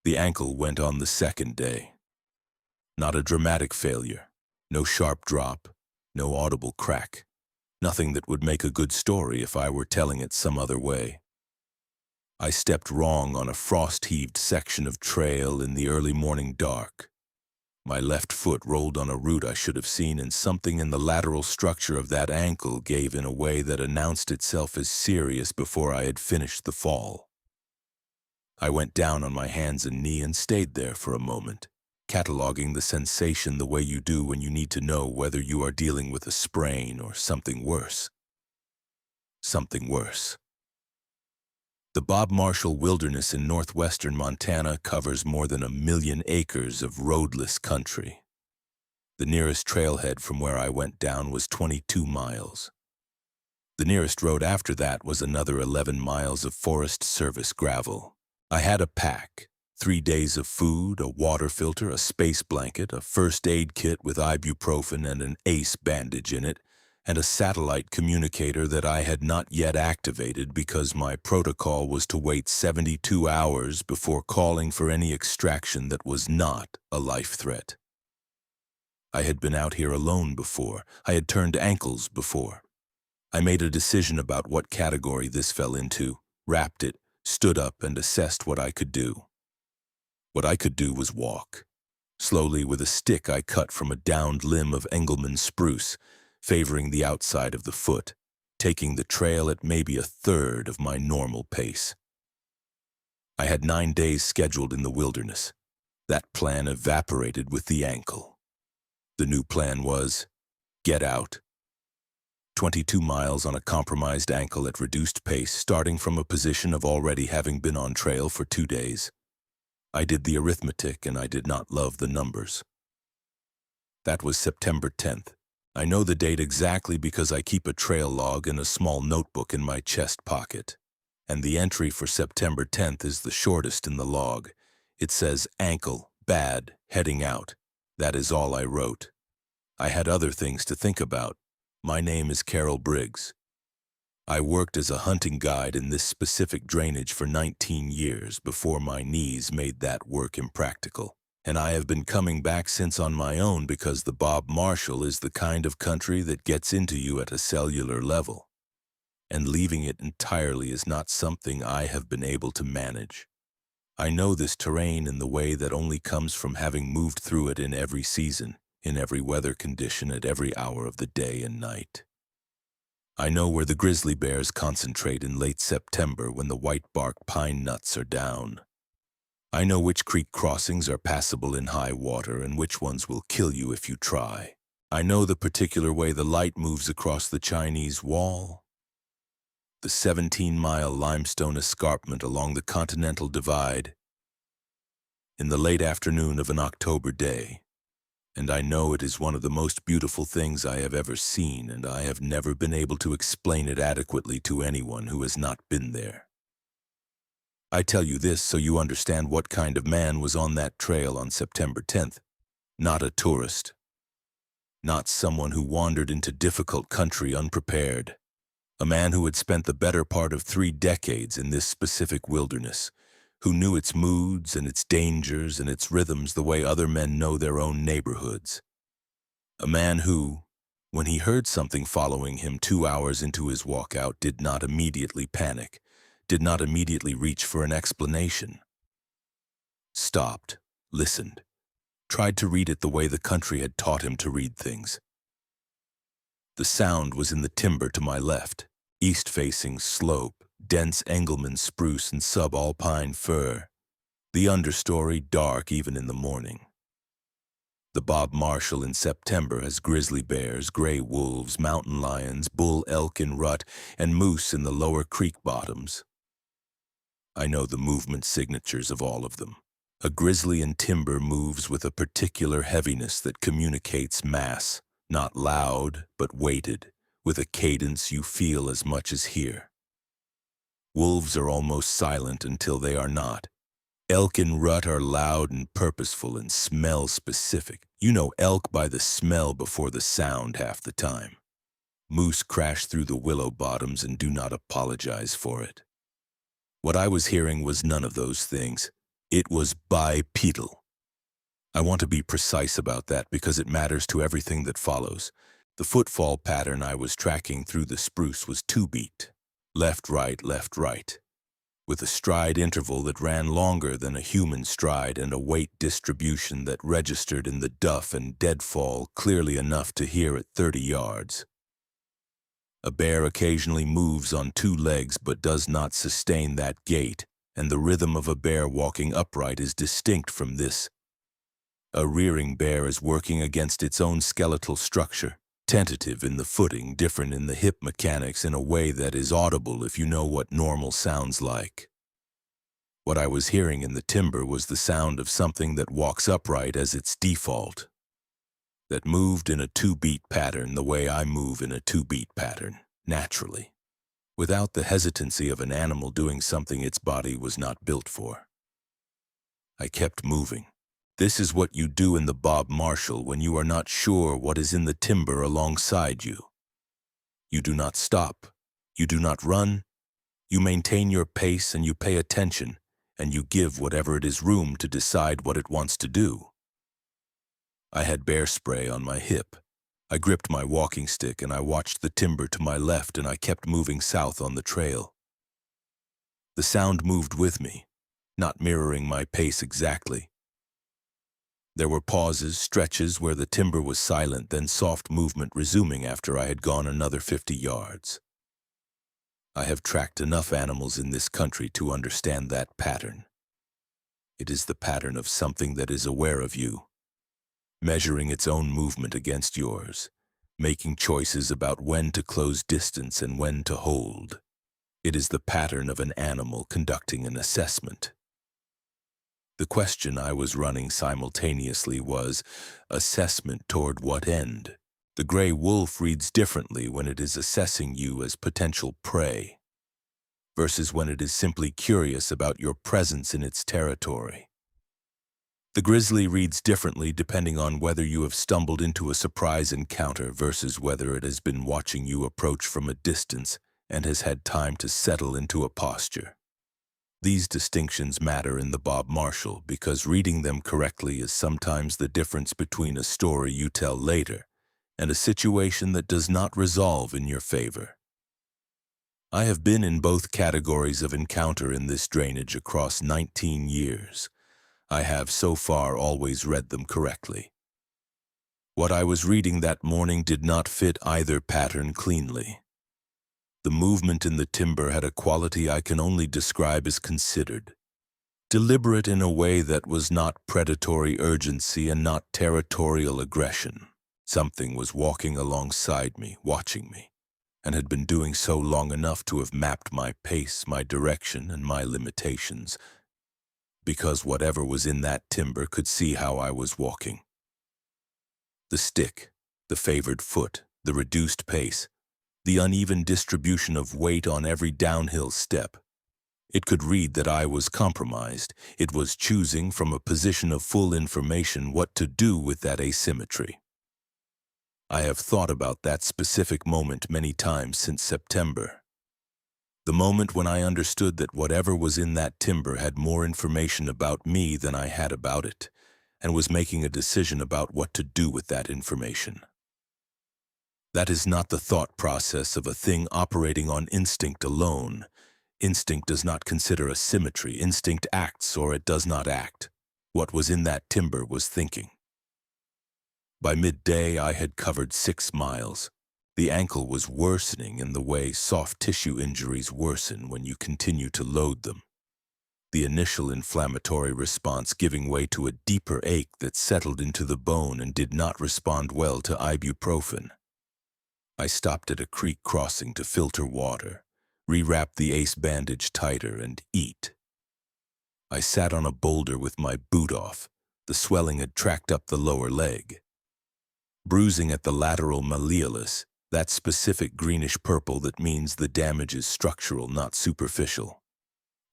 The ankle went on the second day. Not a dramatic failure, no sharp drop, no audible crack, nothing that would make a good story if I were telling it some other way. I stepped wrong on a frost-heaved section of trail in the early morning dark. My left foot rolled on a root I should have seen, and something in the lateral structure of that ankle gave in a way that announced itself as serious before I had finished the fall. I went down on my hands and knees and stayed there for a moment, cataloging the sensation the way you do when you need to know whether you are dealing with a sprain or something worse. Something worse. The Bob Marshall Wilderness in northwestern Montana covers more than 1 million acres of roadless country. The nearest trailhead from where I went down was 22 miles. The nearest road after that was another 11 miles of Forest Service gravel. I had a pack, 3 days of food, a water filter, a space blanket, a first aid kit with ibuprofen and an ACE bandage in it, and a satellite communicator that I had not yet activated because my protocol was to wait 72 hours before calling for any extraction that was not a life threat. I had been out here alone before. I had turned ankles before. I made a decision about what category this fell into, wrapped it, stood up, and assessed what I could do. What I could do was walk. Slowly with a stick I cut from a downed limb of Engelmann spruce, favoring the outside of the foot, taking the trail at maybe a third of my normal pace. I had 9 days scheduled in the wilderness. That plan evaporated with the ankle. The new plan was, get out. 22 miles on a compromised ankle at reduced pace, starting from a position of already having been on trail for 2 days. I did the arithmetic and I did not love the numbers. That was September 10th. I know the date exactly because I keep a trail log in a small notebook in my chest pocket. And the entry for September 10th is the shortest in the log. It says, ankle, bad, heading out. That is all I wrote. I had other things to think about. My name is Carol Briggs. I worked as a hunting guide in this specific drainage for 19 years before my knees made that work impractical. And I have been coming back since on my own because the Bob Marshall is the kind of country that gets into you at a cellular level. And leaving it entirely is not something I have been able to manage. I know this terrain in the way that only comes from having moved through it in every season, in every weather condition, at every hour of the day and night. I know where the grizzly bears concentrate in late September when the white bark pine nuts are down. I know which creek crossings are passable in high water and which ones will kill you if you try. I know the particular way the light moves across the Chinese wall, the 17-mile limestone escarpment along the Continental Divide in the late afternoon of an October day. And I know it is one of the most beautiful things I have ever seen, and I have never been able to explain it adequately to anyone who has not been there. I tell you this so you understand what kind of man was on that trail on September 10th. Not a tourist. Not someone who wandered into difficult country unprepared. A man who had spent the better part of 3 decades in this specific wilderness, who knew its moods and its dangers and its rhythms the way other men know their own neighborhoods. A man who, when he heard something following him 2 hours into his walkout, did not immediately panic, did not immediately reach for an explanation. Stopped, listened, tried to read it the way the country had taught him to read things. The sound was in the timber to my left, east-facing slope, dense Engelmann spruce and subalpine fir, the understory dark even in the morning. The Bob Marshall in September has grizzly bears, gray wolves, mountain lions, bull elk in rut, and moose in the lower creek bottoms. I know the movement signatures of all of them. A grizzly in timber moves with a particular heaviness that communicates mass, not loud, but weighted, with a cadence you feel as much as hear. Wolves are almost silent until they are not. Elk in rut are loud and purposeful and smell specific. You know elk by the smell before the sound half the time. Moose crash through the willow bottoms and do not apologize for it. What I was hearing was none of those things. It was bipedal. I want to be precise about that because it matters to everything that follows. The footfall pattern I was tracking through the spruce was 2-beat, left, right, with a stride interval that ran longer than a human stride and a weight distribution that registered in the duff and deadfall clearly enough to hear at 30 yards. A bear occasionally moves on 2 legs but does not sustain that gait, and the rhythm of a bear walking upright is distinct from this. A rearing bear is working against its own skeletal structure, tentative in the footing, different in the hip mechanics in a way that is audible if you know what normal sounds like. What I was hearing in the timber was the sound of something that walks upright as its default, that moved in a 2-beat pattern the way I move in a 2-beat pattern, naturally, without the hesitancy of an animal doing something its body was not built for. I kept moving. This is what you do in the Bob Marshall when you are not sure what is in the timber alongside you. You do not stop. You do not run. You maintain your pace and you pay attention, and you give whatever it is room to decide what it wants to do. I had bear spray on my hip. I gripped my walking stick and I watched the timber to my left and I kept moving south on the trail. The sound moved with me, not mirroring my pace exactly. There were pauses, stretches where the timber was silent, then soft movement resuming after I had gone another 50 yards. I have tracked enough animals in this country to understand that pattern. It is the pattern of something that is aware of you, measuring its own movement against yours, making choices about when to close distance and when to hold. It is the pattern of an animal conducting an assessment. The question I was running simultaneously was, assessment toward what end? The gray wolf reads differently when it is assessing you as potential prey, versus when it is simply curious about your presence in its territory. The grizzly reads differently depending on whether you have stumbled into a surprise encounter versus whether it has been watching you approach from a distance and has had time to settle into a posture. These distinctions matter in the Bob Marshall because reading them correctly is sometimes the difference between a story you tell later and a situation that does not resolve in your favor. I have been in both categories of encounter in this drainage across 19 years. I have so far always read them correctly. What I was reading that morning did not fit either pattern cleanly. The movement in the timber had a quality I can only describe as considered, deliberate in a way that was not predatory urgency and not territorial aggression. Something was walking alongside me, watching me, and had been doing so long enough to have mapped my pace, my direction, and my limitations, because whatever was in that timber could see how I was walking. The stick, the favored foot, the reduced pace, the uneven distribution of weight on every downhill step. It could read that I was compromised. It was choosing from a position of full information what to do with that asymmetry. I have thought about that specific moment many times since September. The moment when I understood that whatever was in that timber had more information about me than I had about it, and was making a decision about what to do with that information. That is not the thought process of a thing operating on instinct alone. Instinct does not consider a symmetry. Instinct acts or it does not act. What was in that timber was thinking. By midday, I had covered 6 miles. The ankle was worsening in the way soft tissue injuries worsen when you continue to load them. The initial inflammatory response giving way to a deeper ache that settled into the bone and did not respond well to ibuprofen. I stopped at a creek crossing to filter water, rewrapped the ace bandage tighter, and eat. I sat on a boulder with my boot off. The swelling had tracked up the lower leg. Bruising at the lateral malleolus, that specific greenish-purple that means the damage is structural, not superficial.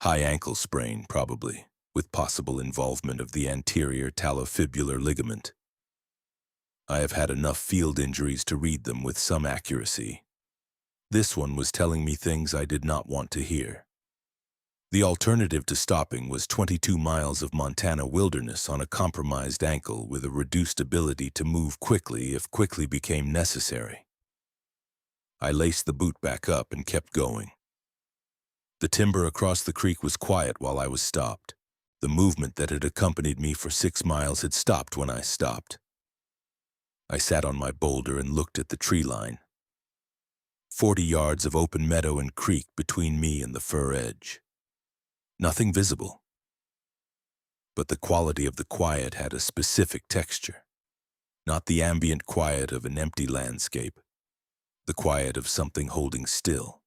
High ankle sprain, probably, with possible involvement of the anterior talofibular ligament. I have had enough field injuries to read them with some accuracy. This one was telling me things I did not want to hear. The alternative to stopping was 22 miles of Montana wilderness on a compromised ankle with a reduced ability to move quickly if quickly became necessary. I laced the boot back up and kept going. The timber across the creek was quiet while I was stopped. The movement that had accompanied me for 6 miles had stopped when I stopped. I sat on my boulder and looked at the tree line. 40 yards of open meadow and creek between me and the fir edge. Nothing visible. But the quality of the quiet had a specific texture. Not the ambient quiet of an empty landscape. The quiet of something holding still.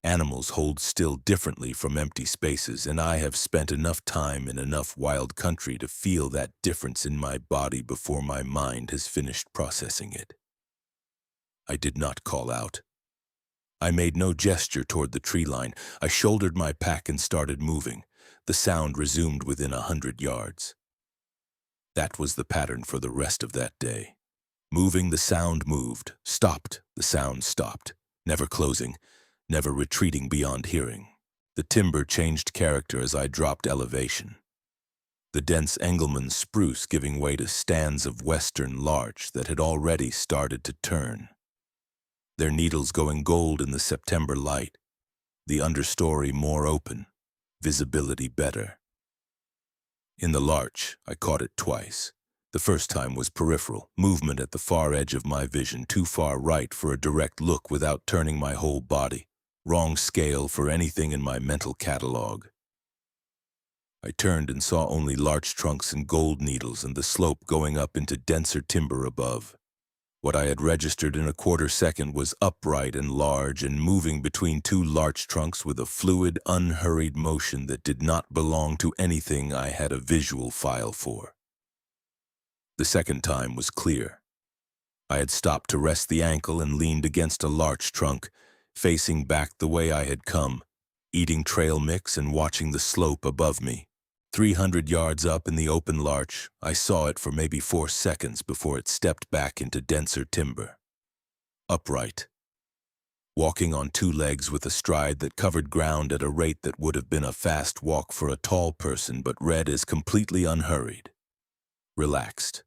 Animals hold still differently from empty spaces, and I have spent enough time in enough wild country to feel that difference in my body before my mind has finished processing it. I did not call out. I made no gesture toward the tree line. I shouldered my pack and started moving. The sound resumed within 100 yards. That was the pattern for the rest of that day. Moving, the sound moved. Stopped, the sound stopped. Never closing, never retreating beyond hearing. The timber changed character as I dropped elevation. The dense Engelmann spruce giving way to stands of western larch that had already started to turn. Their needles going gold in the September light. The understory more open, visibility better. In the larch, I caught it twice. The first time was peripheral, movement at the far edge of my vision, too far right for a direct look without turning my whole body. Wrong scale for anything in my mental catalog. I turned and saw only larch trunks and gold needles and the slope going up into denser timber above. What I had registered in a quarter second was upright and large and moving between two larch trunks with a fluid, unhurried motion that did not belong to anything I had a visual file for. The second time was clear. I had stopped to rest the ankle and leaned against a larch trunk, facing back the way I had come, eating trail mix and watching the slope above me. 300 yards up in the open larch, I saw it for maybe 4 seconds before it stepped back into denser timber. Upright. Walking on 2 legs with a stride that covered ground at a rate that would have been a fast walk for a tall person but read as completely unhurried. Relaxed.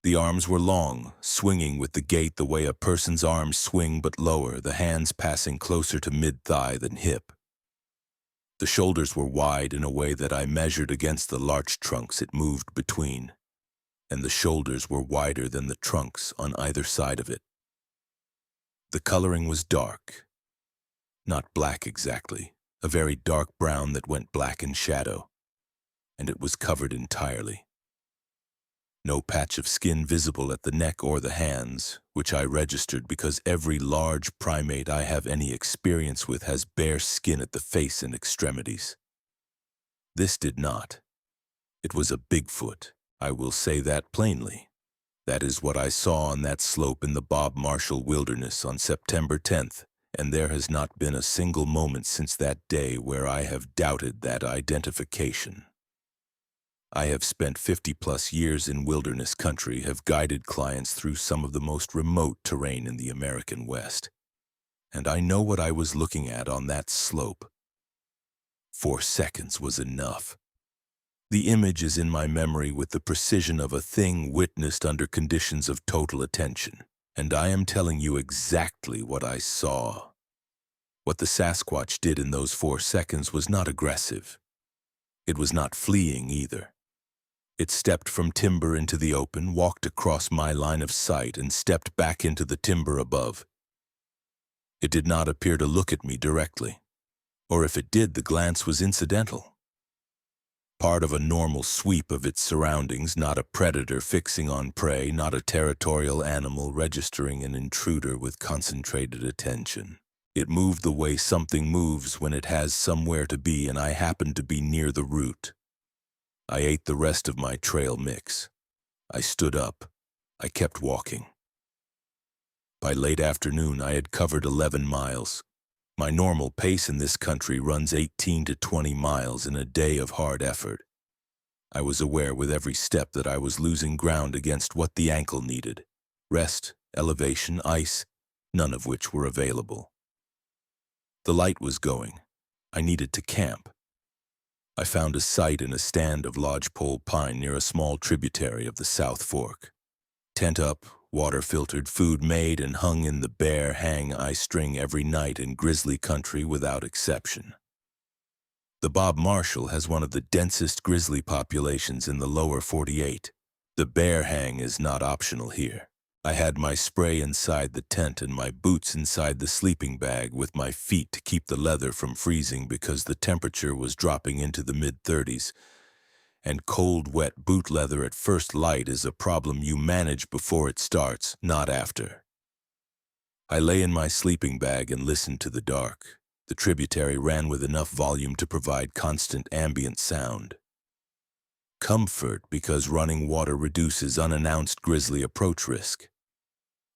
The arms were long, swinging with the gait the way a person's arms swing but lower, the hands passing closer to mid-thigh than hip. The shoulders were wide in a way that I measured against the larch trunks it moved between, and the shoulders were wider than the trunks on either side of it. The coloring was dark. Not black exactly, a very dark brown that went black in shadow, and it was covered entirely. No patch of skin visible at the neck or the hands, which I registered because every large primate I have any experience with has bare skin at the face and extremities. This did not. It was a Bigfoot, I will say that plainly. That is what I saw on that slope in the Bob Marshall Wilderness on September 10th, and there has not been a single moment since that day where I have doubted that identification. I have spent 50-plus years in wilderness country, have guided clients through some of the most remote terrain in the American West. And I know what I was looking at on that slope. 4 seconds was enough. The image is in my memory with the precision of a thing witnessed under conditions of total attention. And I am telling you exactly what I saw. What the Sasquatch did in those 4 seconds was not aggressive. It was not fleeing either. It stepped from timber into the open, walked across my line of sight, and stepped back into the timber above. It did not appear to look at me directly, or if it did, the glance was incidental. Part of a normal sweep of its surroundings, not a predator fixing on prey, not a territorial animal registering an intruder with concentrated attention. It moved the way something moves when it has somewhere to be, and I happened to be near the root. I ate the rest of my trail mix. I stood up. I kept walking. By late afternoon, I had covered 11 miles. My normal pace in this country runs 18 to 20 miles in a day of hard effort. I was aware with every step that I was losing ground against what the ankle needed. Rest, elevation, ice, none of which were available. The light was going. I needed to camp. I found a site in a stand of lodgepole pine near a small tributary of the South Fork. Tent up, water filtered, food made, and hung in the bare hang I string every night in grizzly country without exception. The Bob Marshall has one of the densest grizzly populations in the lower 48. The bear hang is not optional here. I had my spray inside the tent and my boots inside the sleeping bag with my feet to keep the leather from freezing because the temperature was dropping into the mid-30s. And cold, wet boot leather at first light is a problem you manage before it starts, not after. I lay in my sleeping bag and listened to the dark. The tributary ran with enough volume to provide constant ambient sound. Comfort because running water reduces unannounced grizzly approach risk.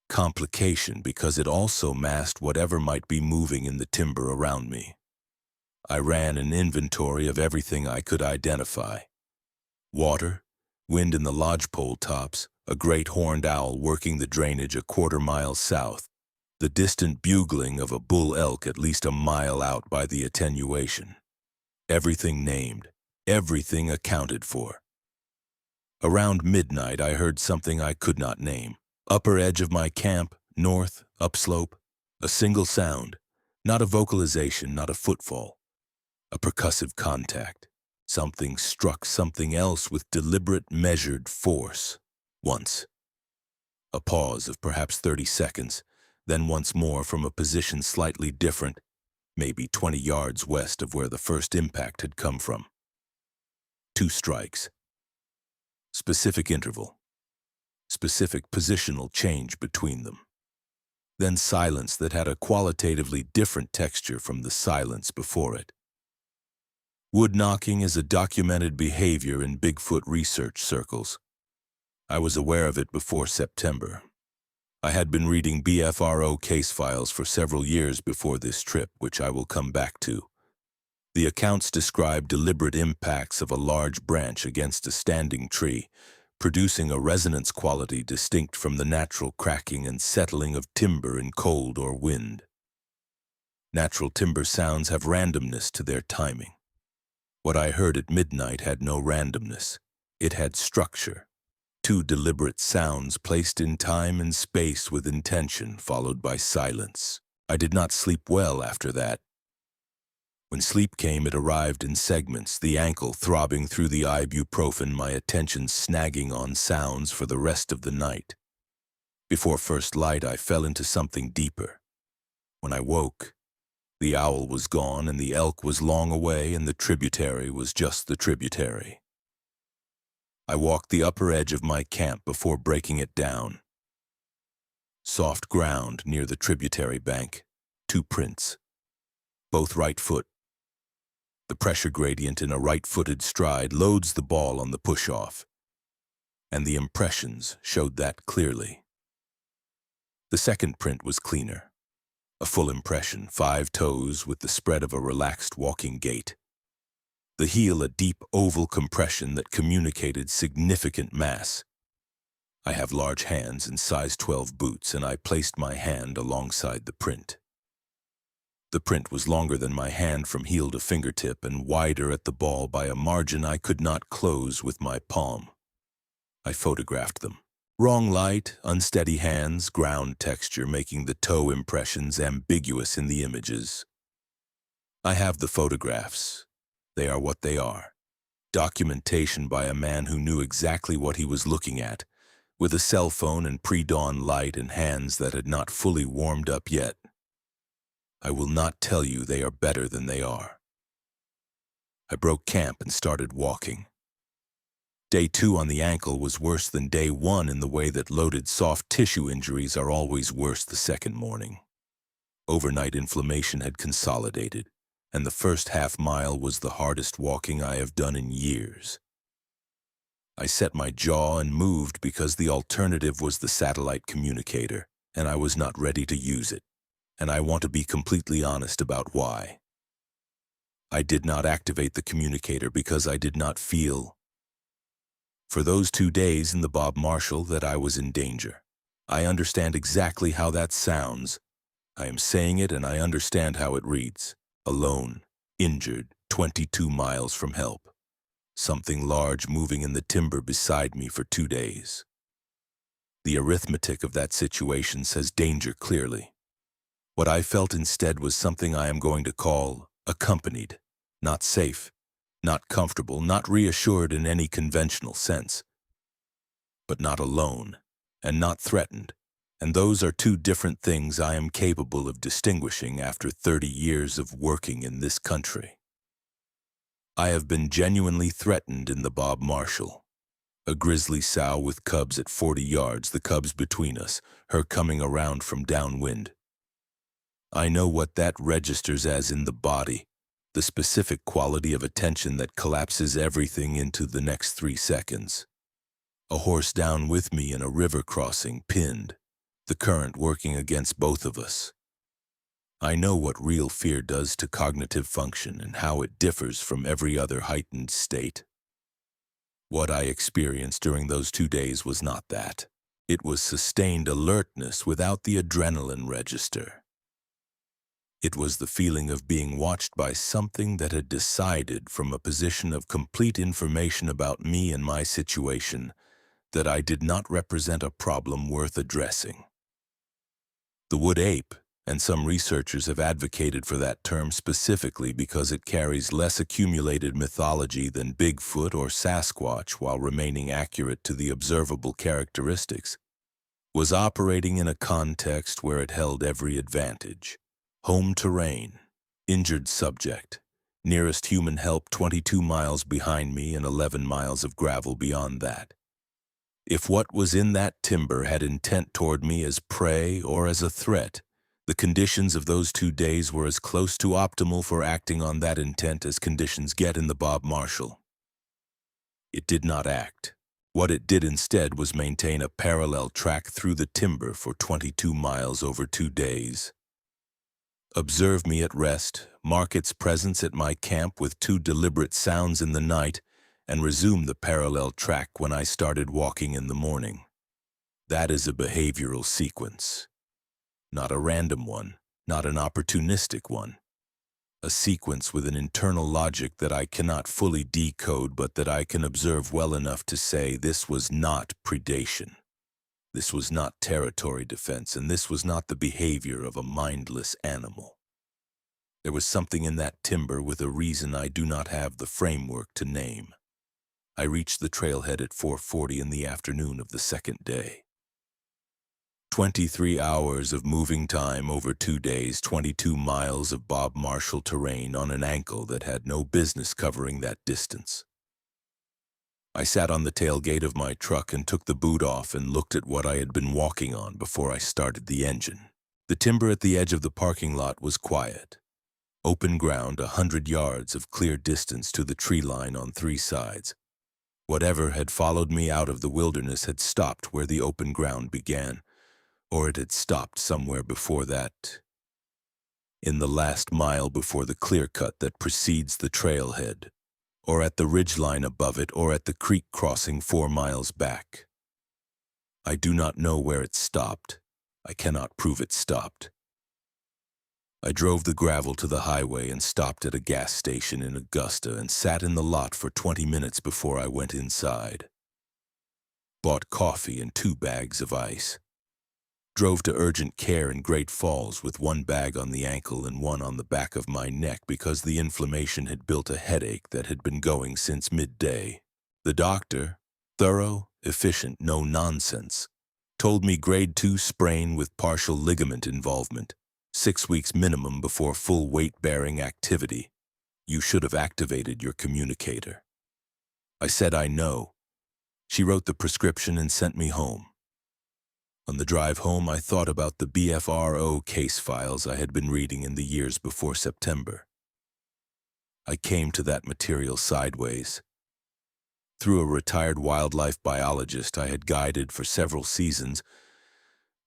Complication because it also masked whatever might be moving in the timber around me. I ran an inventory of everything I could identify. Water, wind in the lodgepole tops, a great horned owl working the drainage a quarter-mile south, the distant bugling of a bull elk at least a mile out by the attenuation. Everything named, everything accounted for. Around midnight, I heard something I could not name. Upper edge of my camp, north, upslope, a single sound, not a vocalization, not a footfall, a percussive contact. Something struck something else with deliberate, measured force. Once. A pause of perhaps 30 seconds, then once more from a position slightly different, maybe 20 yards west of where the first impact had come from. 2 strikes. Specific interval. Specific positional change between them. Then silence that had a qualitatively different texture from the silence before it. Wood knocking is a documented behavior in Bigfoot research circles. I was aware of it before September. I had been reading BFRO case files for several years before this trip, which I will come back to. The accounts describe deliberate impacts of a large branch against a standing tree, producing a resonance quality distinct from the natural cracking and settling of timber in cold or wind. Natural timber sounds have randomness to their timing. What I heard at midnight had no randomness. It had structure. 2 deliberate sounds placed in time and space with intention, followed by silence. I did not sleep well after that. When sleep came, it arrived in segments, the ankle throbbing through the ibuprofen, my attention snagging on sounds for the rest of the night. Before first light, I fell into something deeper. When I woke, the owl was gone and the elk was long away and the tributary was just the tributary. I walked the upper edge of my camp before breaking it down. Soft ground near the tributary bank, 2 prints, both right foot. The pressure gradient in a right-footed stride loads the ball on the push-off, and the impressions showed that clearly. The second print was cleaner. A full impression, 5 toes with the spread of a relaxed walking gait. The heel a deep oval compression that communicated significant mass. I have large hands and size 12 boots, and I placed my hand alongside the print. The print was longer than my hand from heel to fingertip and wider at the ball by a margin I could not close with my palm. I photographed them. Wrong light, unsteady hands, ground texture making the toe impressions ambiguous in the images. I have the photographs. They are what they are. Documentation by a man who knew exactly what he was looking at, with a cell phone and pre-dawn light and hands that had not fully warmed up yet. I will not tell you they are better than they are. I broke camp and started walking. Day 2 on the ankle was worse than day 1 in the way that loaded soft tissue injuries are always worse the second morning. Overnight inflammation had consolidated, and the first half-mile was the hardest walking I have done in years. I set my jaw and moved because the alternative was the satellite communicator, and I was not ready to use it, and I want to be completely honest about why. I did not activate the communicator because I did not feel, for those 2 days in the Bob Marshall, that I was in danger. I understand exactly how that sounds. I am saying it and I understand how it reads. Alone, Injured, 22 miles from help. Something large moving in the timber beside me for 2 days. The arithmetic of that situation says danger clearly. What I felt instead was something I am going to call accompanied, not safe, not comfortable, not reassured in any conventional sense, but not alone, and not threatened. And those are two different things I am capable of distinguishing after 30 years of working in this country. I have been genuinely threatened in the Bob Marshall. A grizzly sow with cubs at 40 yards, the cubs between us, her coming around from downwind. I know what that registers as in the body, the specific quality of attention that collapses everything into the next 3 seconds. A horse down with me in a river crossing, pinned, the current working against both of us. I know what real fear does to cognitive function and how it differs from every other heightened state. What I experienced during those 2 days was not that. It was sustained alertness without the adrenaline register. It was the feeling of being watched by something that had decided from a position of complete information about me and my situation that I did not represent a problem worth addressing. The wood ape, and some researchers have advocated for that term specifically because it carries less accumulated mythology than Bigfoot or Sasquatch while remaining accurate to the observable characteristics, was operating in a context where it held every advantage. Home terrain, injured subject, nearest human help 22 miles behind me and 11 miles of gravel beyond that. If what was in that timber had intent toward me as prey or as a threat, the conditions of those 2 days were as close to optimal for acting on that intent as conditions get in the Bob Marshall. It did not act. What it did instead was maintain a parallel track through the timber for 22 miles over 2 days. Observe me at rest, mark its presence at my camp with 2 deliberate sounds in the night, and resume the parallel track when I started walking in the morning. That is a behavioral sequence. Not a random one, not an opportunistic one. A sequence with an internal logic that I cannot fully decode but that I can observe well enough to say this was not predation. This was not territory defense, and this was not the behavior of a mindless animal. There was something in that timber with a reason I do not have the framework to name. I reached the trailhead at 4:40 in the afternoon of the second day. 23 hours of moving time over 2 days, 22 miles of Bob Marshall terrain on an ankle that had no business covering that distance. I sat on the tailgate of my truck and took the boot off and looked at what I had been walking on before I started the engine. The timber at the edge of the parking lot was quiet. Open ground, 100 yards of clear distance to the tree line on 3 sides. Whatever had followed me out of the wilderness had stopped where the open ground began, or it had stopped somewhere before that, in the last mile before the clear cut that precedes the trailhead, or at the ridgeline above it, or at the creek crossing 4 miles back. I do not know where it stopped. I cannot prove it stopped. I drove the gravel to the highway and stopped at a gas station in Augusta and sat in the lot for 20 minutes before I went inside. Bought coffee and 2 bags of ice. Drove to urgent care in Great Falls with 1 bag on the ankle and 1 on the back of my neck because the inflammation had built a headache that had been going since midday. The doctor, thorough, efficient, no nonsense, told me grade 2 sprain with partial ligament involvement, 6 weeks minimum before full weight-bearing activity. You should have activated your communicator. I said I know. She wrote the prescription and sent me home. On the drive home, I thought about the BFRO case files I had been reading in the years before September. I came to that material sideways. Through a retired wildlife biologist I had guided for several seasons,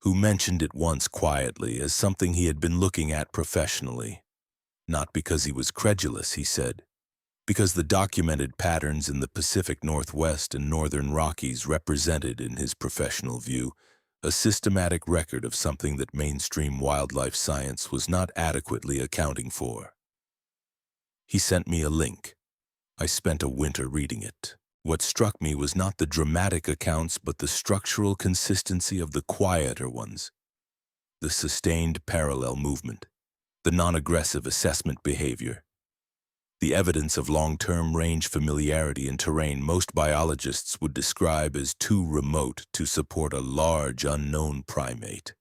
who mentioned it once quietly as something he had been looking at professionally. Not because he was credulous, he said, because the documented patterns in the Pacific Northwest and Northern Rockies represented, in his professional view, a systematic record of something that mainstream wildlife science was not adequately accounting for. He sent me a link. I spent a winter reading it. What struck me was not the dramatic accounts, but the structural consistency of the quieter ones. The sustained parallel movement, the non-aggressive assessment behavior, the evidence of long-term range familiarity in terrain most biologists would describe as too remote to support a large unknown primate.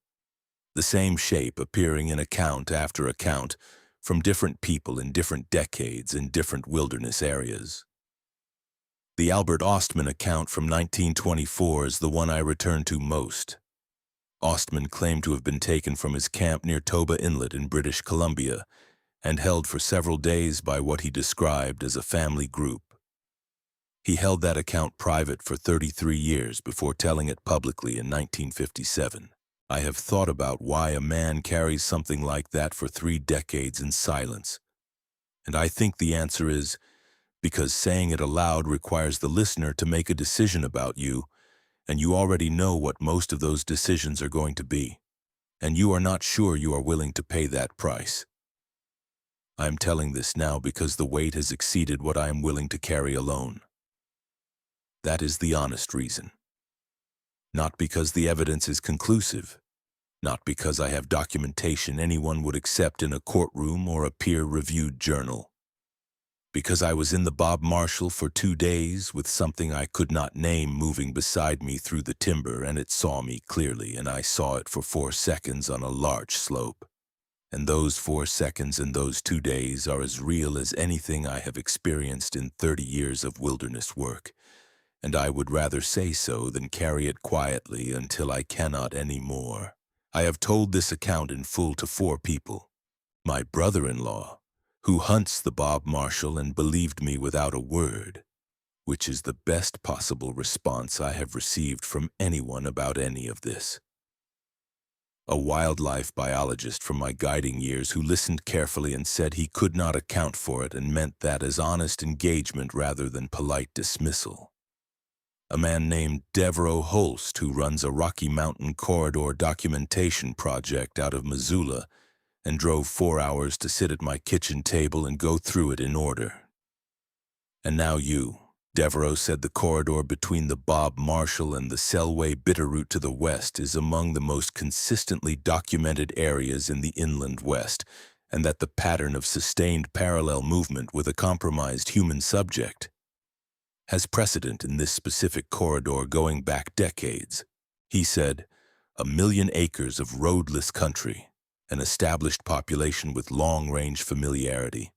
The same shape appearing in account after account from different people in different decades in different wilderness areas. The Albert Ostman account from 1924 is the one I return to most. Ostman claimed to have been taken from his camp near Toba Inlet in British Columbia and held for several days by what he described as a family group. He held that account private for 33 years before telling it publicly in 1957. I have thought about why a man carries something like that for 3 decades in silence, and I think the answer is because saying it aloud requires the listener to make a decision about you, and you already know what most of those decisions are going to be, and you are not sure you are willing to pay that price. I am telling this now because the weight has exceeded what I am willing to carry alone. That is the honest reason. Not because the evidence is conclusive, not because I have documentation anyone would accept in a courtroom or a peer-reviewed journal. Because I was in the Bob Marshall for 2 days with something I could not name moving beside me through the timber, and it saw me clearly, and I saw it for 4 seconds on a larch slope. And those 4 seconds in those 2 days are as real as anything I have experienced in 30 years of wilderness work, and I would rather say so than carry it quietly until I cannot any more. I have told this account in full to 4 people. My brother-in-law, who hunts the Bob Marshall and believed me without a word, which is the best possible response I have received from anyone about any of this. A wildlife biologist from my guiding years who listened carefully and said he could not account for it and meant that as honest engagement rather than polite dismissal. A man named Devereaux Holst who runs a Rocky Mountain Corridor documentation project out of Missoula and drove 4 hours to sit at my kitchen table and go through it in order. And now you. Devereaux said the corridor between the Bob Marshall and the Selway Bitterroot to the west is among the most consistently documented areas in the inland west, and that the pattern of sustained parallel movement with a compromised human subject has precedent in this specific corridor going back decades. He said, 1 million acres of roadless country, an established population with long-range familiarity.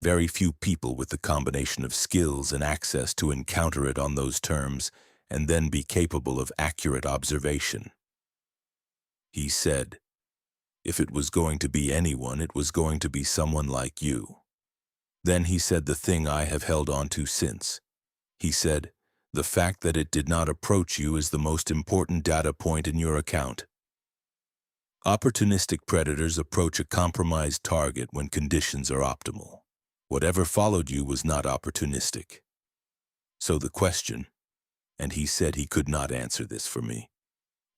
Very few people with the combination of skills and access to encounter it on those terms and then be capable of accurate observation. He said, if it was going to be anyone, it was going to be someone like you. Then he said the thing I have held on to since. He said, the fact that it did not approach you is the most important data point in your account. Opportunistic predators approach a compromised target when conditions are optimal. Whatever followed you was not opportunistic. So the question, and he said he could not answer this for me,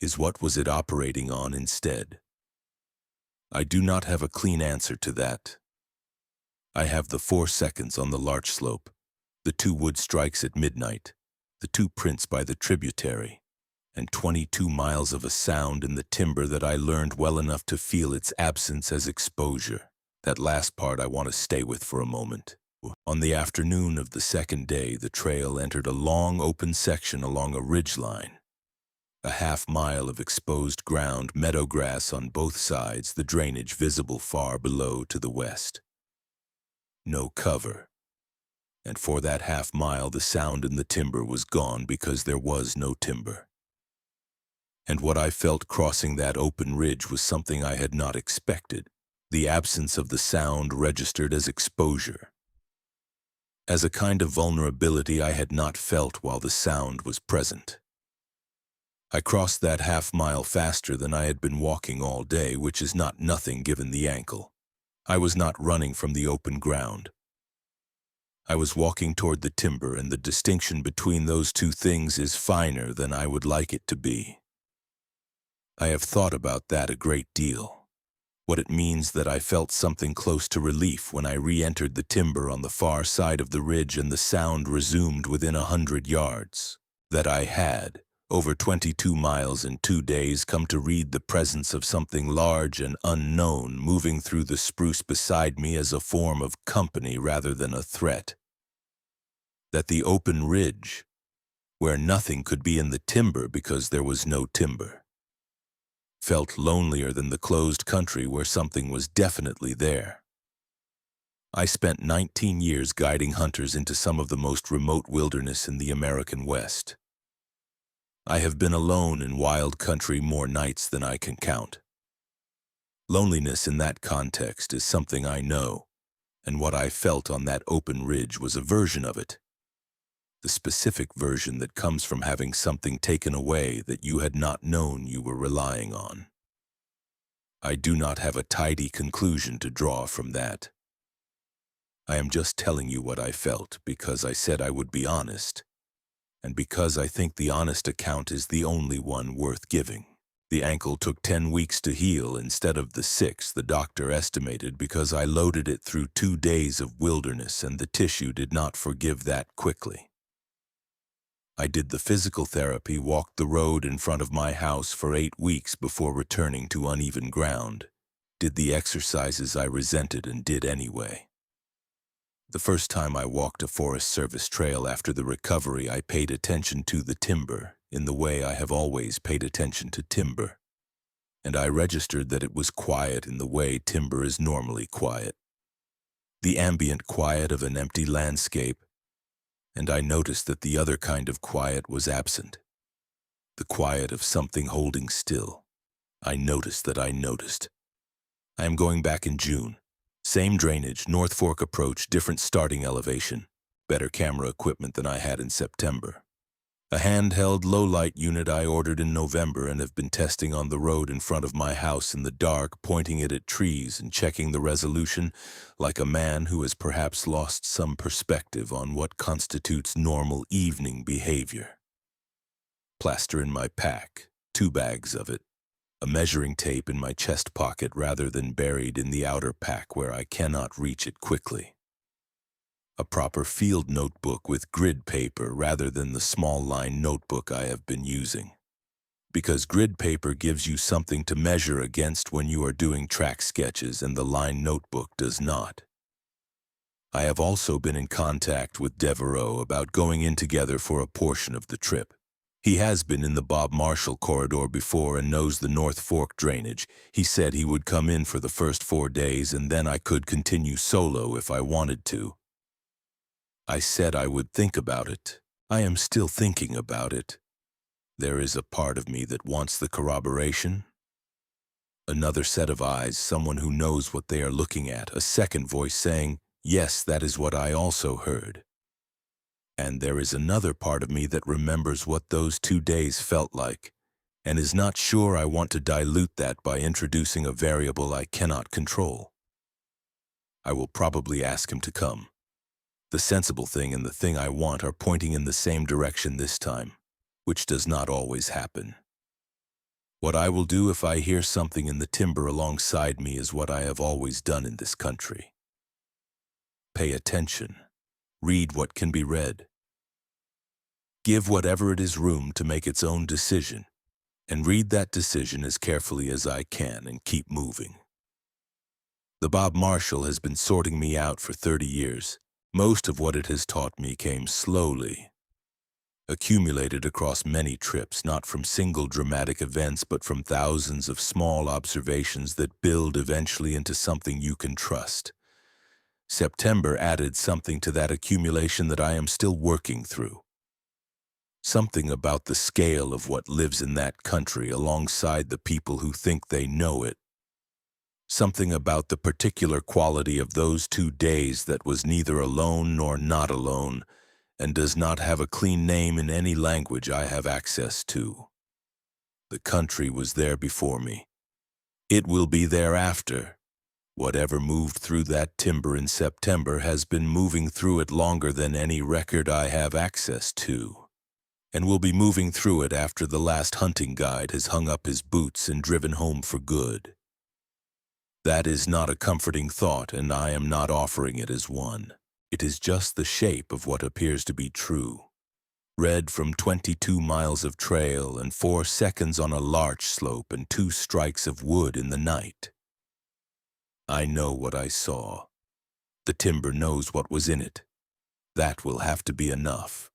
is what was it operating on instead? I do not have a clean answer to that. I have the 4 seconds on the larch slope, the 2 wood strikes at midnight, the 2 prints by the tributary, and 22 miles of a sound in the timber that I learned well enough to feel its absence as exposure. That last part I want to stay with for a moment. On the afternoon of the 2nd day, the trail entered a long open section along a ridgeline. A half-mile of exposed ground, meadow grass on both sides, the drainage visible far below to the west. No cover. And for that half-mile, the sound in the timber was gone because there was no timber. And what I felt crossing that open ridge was something I had not expected. The absence of the sound registered as exposure, as a kind of vulnerability I had not felt while the sound was present. I crossed that half-mile faster than I had been walking all day, which is not nothing given the ankle. I was not running from the open ground. I was walking toward the timber, and the distinction between those 2 things is finer than I would like it to be. I have thought about that a great deal. What it means that I felt something close to relief when I re-entered the timber on the far side of the ridge and the sound resumed within 100 yards. That I had, over 22 miles in 2 days, come to read the presence of something large and unknown moving through the spruce beside me as a form of company rather than a threat. That the open ridge, where nothing could be in the timber because there was no timber, felt lonelier than the closed country where something was definitely there. I spent 19 years guiding hunters into some of the most remote wilderness in the American West. I have been alone in wild country more nights than I can count. Loneliness in that context is something I know, and what I felt on that open ridge was a version of it. The specific version that comes from having something taken away that you had not known you were relying on. I do not have a tidy conclusion to draw from that. I am just telling you what I felt because I said I would be honest, and because I think the honest account is the only one worth giving. The ankle took 10 weeks to heal instead of the 6 the doctor estimated because I loaded it through 2 days of wilderness and the tissue did not forgive that quickly. I did the physical therapy, walked the road in front of my house for 8 weeks before returning to uneven ground, did the exercises I resented and did anyway. The first time I walked a Forest Service trail after the recovery, I paid attention to the timber in the way I have always paid attention to timber, and I registered that it was quiet in the way timber is normally quiet. The ambient quiet of an empty landscape, and I noticed that the other kind of quiet was absent. The quiet of something holding still. I noticed that I noticed. I am going back in June. Same drainage, North Fork approach, different starting elevation. Better camera equipment than I had in September. A handheld low-light unit I ordered in November and have been testing on the road in front of my house in the dark, pointing it at trees and checking the resolution like a man who has perhaps lost some perspective on what constitutes normal evening behavior. Plaster in my pack, 2 bags of it. A measuring tape in my chest pocket rather than buried in the outer pack where I cannot reach it quickly. A proper field notebook with grid paper rather than the small line notebook I have been using. Because grid paper gives you something to measure against when you are doing track sketches and the line notebook does not. I have also been in contact with Devereaux about going in together for a portion of the trip. He has been in the Bob Marshall corridor before and knows the North Fork drainage. He said he would come in for the first 4 days and then I could continue solo if I wanted to. I said I would think about it. I am still thinking about it. There is a part of me that wants the corroboration. Another set of eyes, someone who knows what they are looking at, a second voice saying, yes, that is what I also heard. And there is another part of me that remembers what those 2 days felt like, and is not sure I want to dilute that by introducing a variable I cannot control. I will probably ask him to come. The sensible thing and the thing I want are pointing in the same direction this time, which does not always happen. What I will do if I hear something in the timber alongside me is what I have always done in this country. Pay attention. Read what can be read. Give whatever it is room to make its own decision, and read that decision as carefully as I can and keep moving. The Bob Marshall has been sorting me out for 30 years. Most of what it has taught me came slowly, accumulated across many trips, not from single dramatic events, but from thousands of small observations that build eventually into something you can trust. September added something to that accumulation that I am still working through. Something about the scale of what lives in that country alongside the people who think they know it. Something about the particular quality of those 2 days that was neither alone nor not alone, and does not have a clean name in any language I have access to. The country was there before me. It will be there after. Whatever moved through that timber in September has been moving through it longer than any record I have access to, and will be moving through it after the last hunting guide has hung up his boots and driven home for good. That is not a comforting thought, and I am not offering it as one. It is just the shape of what appears to be true. Read from 22 miles of trail and 4 seconds on a larch slope and 2 strikes of wood in the night. I know what I saw. The timber knows what was in it. That will have to be enough.